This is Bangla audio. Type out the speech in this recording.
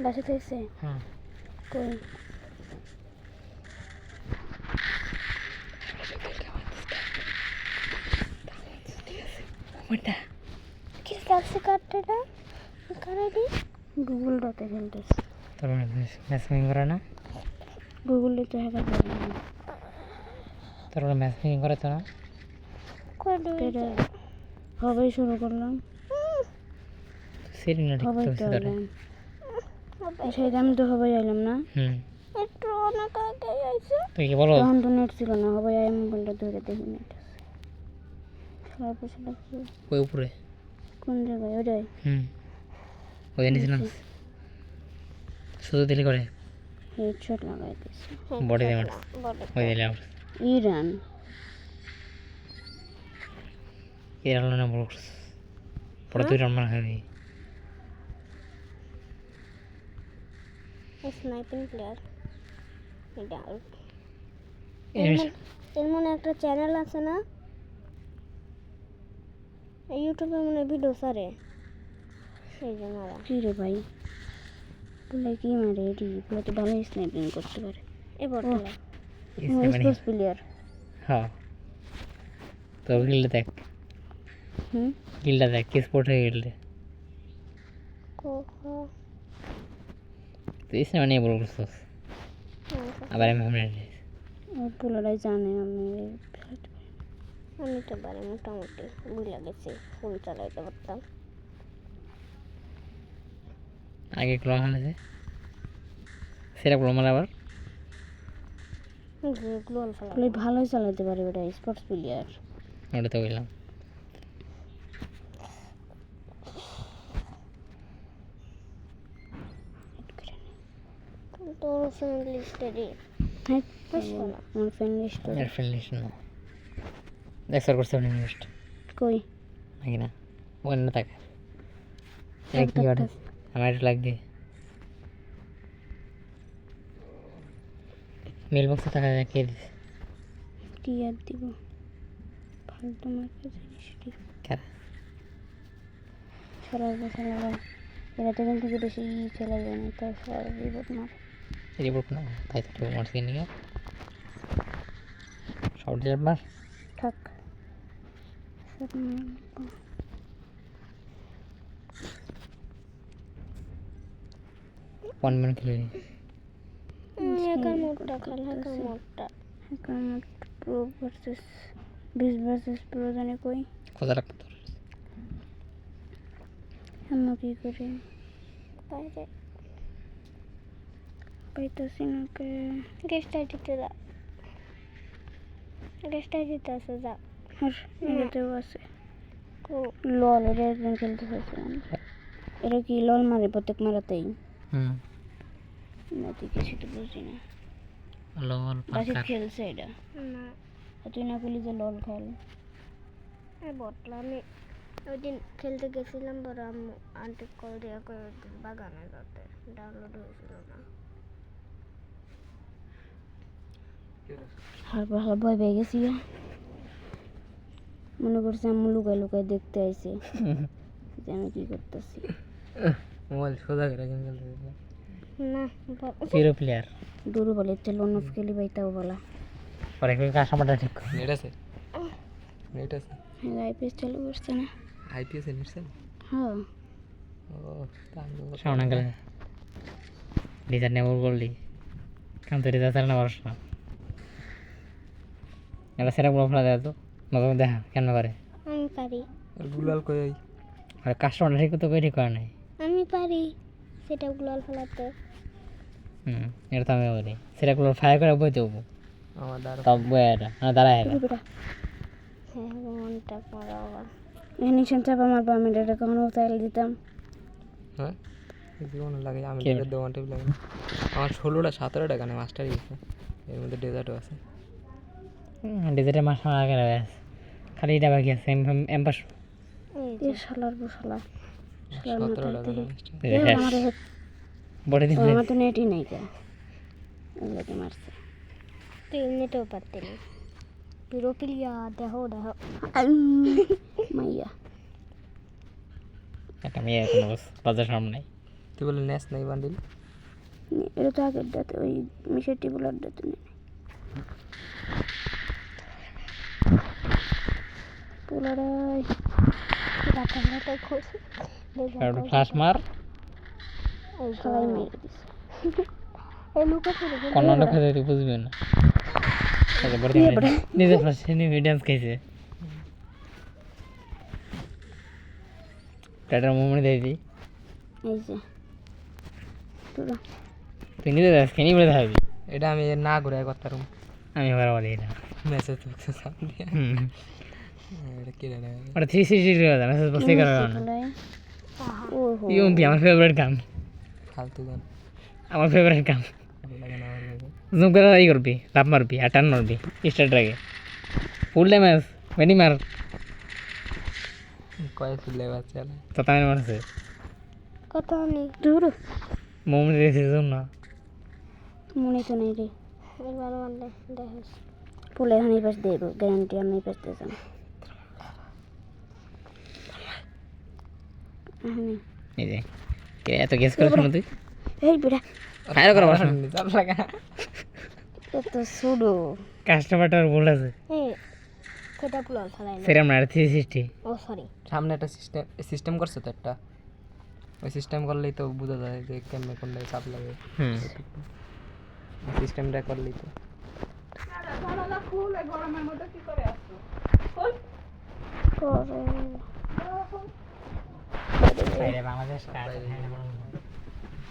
বাসা থেকে হ্যাঁ কই ওটা কি লাগছে কার্ডটা কারেডি গুগল ডতে খেলতেছে তোর ম্যাচিং করে না গুগলে তো হ্যাঁ করে তোর ম্যাচিং করে তো না এটা হবেই শুরু করলাম সেটি না ঠিক হবেই তো তো তোর সেটা আমি তো হবেই আইলাম না একটু অনেক আগে আইছে তুই কি বলো তখন তো নেট ছিল না হবেই আই মোবাইলটা ধরে দেখি নেট সবার পাশে লাগছে ওই উপরে কোন জায়গায় ওটাই ওই নিছিলাম শুধু দিলি করে হেডশট লাগাই দিয়েছে বডি দিয়ে মারছে ওই দিলে আমার ইরান এর হলো না বড় পরে তুই রান মারা খাবি স্নাইপিং প্লেয়ার এটা এর এর মনে একটা চ্যানেল আছে না ইউটিউবে মনে ভিডিও সারে সেই জন্য ওরা কি রে ভাই বলে কি মারে এটি বলে তো ভালো স্নাইপিং করতে পারে এবার স্পোর্টস প্লেয়ার হ্যাঁ তো গিল্ডে দেখ গিল্ডা দেখ কি স্পোর্ট হয়ে গেলে তুই ইসে মানে বড় করছিস আবার আমি ভাবনা ওর পোলারাই জানে আমি আমি তো পারি মোটামুটি ভুলে গেছি ফোন চালাইতে পারতাম আগে ক্লো খেলেছে সেটা ক্লো মারা আবার গ্লোয়াল ফেলা বলে ভালোই চালাতে পারে ওটা স্পোর্টস প্লেয়ার ওটা তো বললাম তোর ফ্রেন্ড লিস্টেরই হ্যাঁ বুঝছো না আমার ফ্রেন্ড লিস্ট এর ফ্রেন্ড লিস্ট না দেখ স্যার করছে ফ্রেন্ড লিস্ট কই নাকি না ওখানে না থাকে এক কি করে আমার একটু লাগবে মেল বক্সে টাকা কে দিছে কি আর দিব ফালতু মার্কে জিনিসটি কারা সরাই বসে লাগাই এরা তো কিন্তু বেশি চলে যায় না তাই সবাই বিপদ মার রিপোর্ট না তাই তো মারছি নিয়ে শর্ট জাম্পার থাক সব ওয়ান মিনিট খেলে একার মোটটা খেলা একার মোটটা প্রো ভার্সেস 20 ভার্সেস প্রো জানে কই কত রাখতে তোর আমরা কি করি বাইরে পাইতাছি না কে গেস্ট আইডিতে যা গেস্ট আইডিতে আছে যা আর এটাতেও আছে কো লল এটা একদিন খেলতে চাইছিলাম এটা কি লল মারে প্রত্যেক মারাতেই না তুই কিছু তো বুঝি না লল বাসে পাকার খেলছে এটা না আর তুই না বলি যে লল খেল এই বটলা আমি ওই দিন খেলতে গেছিলাম বড় আম্মু আন্টি কল দেওয়া করে বাগানে যাতে ডাউনলোড হয়েছিল না হালকা হালকা ভয় পেয়ে গেছি মনে করছে আমি লুকাই লুকাই দেখতে আইছে যে আমি কি করতেছি মোবাইল সোজা করে গেম খেলতে না জিরো প্লেয়ার দূর বলে তেল অন্য খেলি পাইতাও বলা পরে কি কাঁচামাটা ঠিক নেট আছে নেট আছে হ্যাঁ আইপিএস চালু করছে না আইপিএস এ নিছেন হ্যাঁ ও তাহলে সামনে গেলে ডিজার নেবর বললি কাম তো ডিজার চাল না পারস না এটা সেটা বড় ফেলা দেয় তো নতুন দেখা কেন করে আমি পারি গুলাল কই আর কাস্টমার ঠিক তো কই ঠিক করে নাই আমি পারি সেটা গুলাল ফেলাতে এটা তো আমি বলি সেটা গুলো ফায়ার করে বই দেবো আমার দ্বারা তব বই এটা না দাঁড়ায় এটা বেটা হ্যাঁ মনটা করা আবার নিশান চাপা মারবা আমি এটা কখনো চাইলে দিতাম হ্যাঁ জীবন লাগে আমি কে? ডেজার্ট দেওয়ান টেবিল লাগে না আমার 16টা 17টা গানে মাস্টার গেছে এর মধ্যে ডেজার্টও আছে ডিজারের মাস আগে না ব্যাস খালি এটা বাকি আছে এম্পাস এই এ শালার বসালা শালার 17টা মাথায় গানে থেকে মাস্টার আমার বডি দিন আমার তো নেটই নাই কে ওগুলোকে মারছে তুই এমনিতেও পারতি না পিরোপিলিয়া দেহ দেহ মাইয়া একটা মেয়ে কোনো বাজার সামনে নাই তুই বলে নেস নাই বান্ডিল এটা তো আগের ডাতে ওই মিশের টিপুলার ডাতে নেই পোলারাই রাতারাতাই খুশি ফ্লাশ মার সবাই মেরে দিছে এই লুকা ছিল কন্নড় খেতে তুই বুঝবি না নিজে ফার্স্ট নিয়ে ডান্স খাইছে টাটার মুভমেন্ট দিয়ে দিই এই যে পুরো তুই নিজে ডান্স খেয়ে নিয়ে বলে থাকবি এটা আমি না ঘুরে করতাম আমি এবার বলি এটা মেসেজ দিয়ে এটা কি রে ওটা 360 ডিগ্রি হবে মেসেজ বসে করার না পোলাই ওহো ইউএমপি আমার ফেভারিট গান ফালতু গান আমার ফেভারিট গান ভালো লাগে না আমার কাছে। জুম করে ই করবি লাভ মারবি আর টান মারবি স্টার্ট আগে ফুল ড্যামেজ ভেনি মার কয়েক ফুলে বাচ্চা তো তাই মারছে কত নেই দূর মুভমেন্ট দিয়েছে জুম না মনে তো নেই রে এবার মারলে দেখিস পোলাই হানি পাস দেব গ্যারান্টি আমি পাস দিতাম এই যে কে এত গেস করিস না তুই এই বেটা ফায়ার করে বসা চাপ লাগা এত সুডো কাস্টমারটার ভুল আছে এই কেটা পুলাল ফেলাই না সেরকম না 360 ও সরি সামনে একটা সিস্টেম করছে তো একটা ওই সিস্টেম করলেই তো বোঝা যায় যে কেমনে করলে চাপ লাগে হুম সিস্টেমটা করলেই তো করে বাংলাদেশ